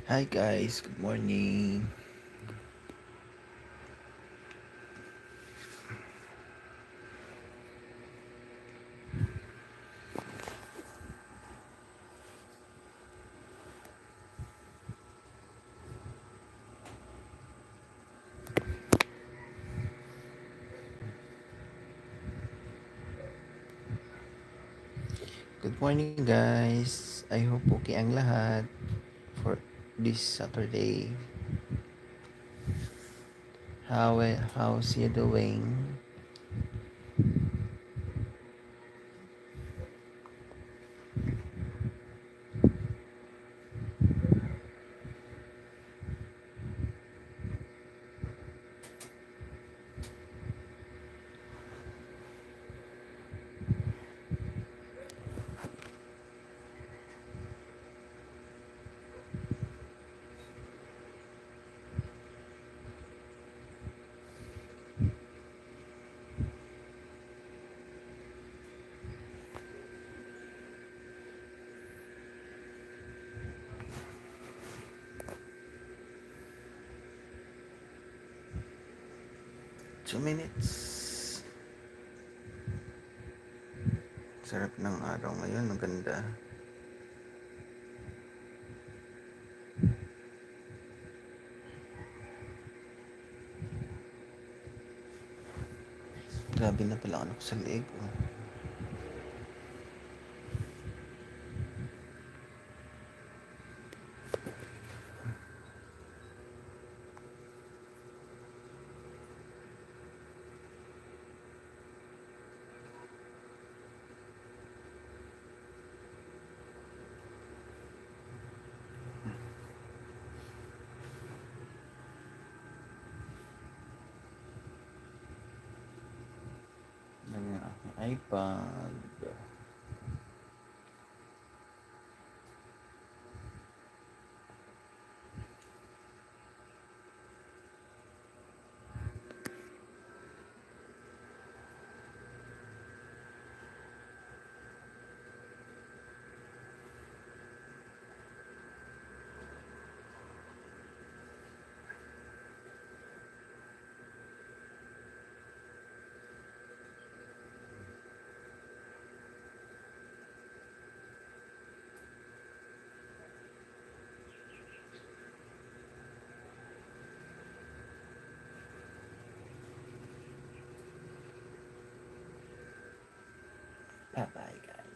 Hi guys, good morning. Good morning guys. I hope okay ang lahat for this Saturday. How's you doing? 2 minutes. Sarap ng araw ngayon, maganda. Grabe na pala ako sa leeg. Oh. Yan yung aking iPad. Bye bye guys.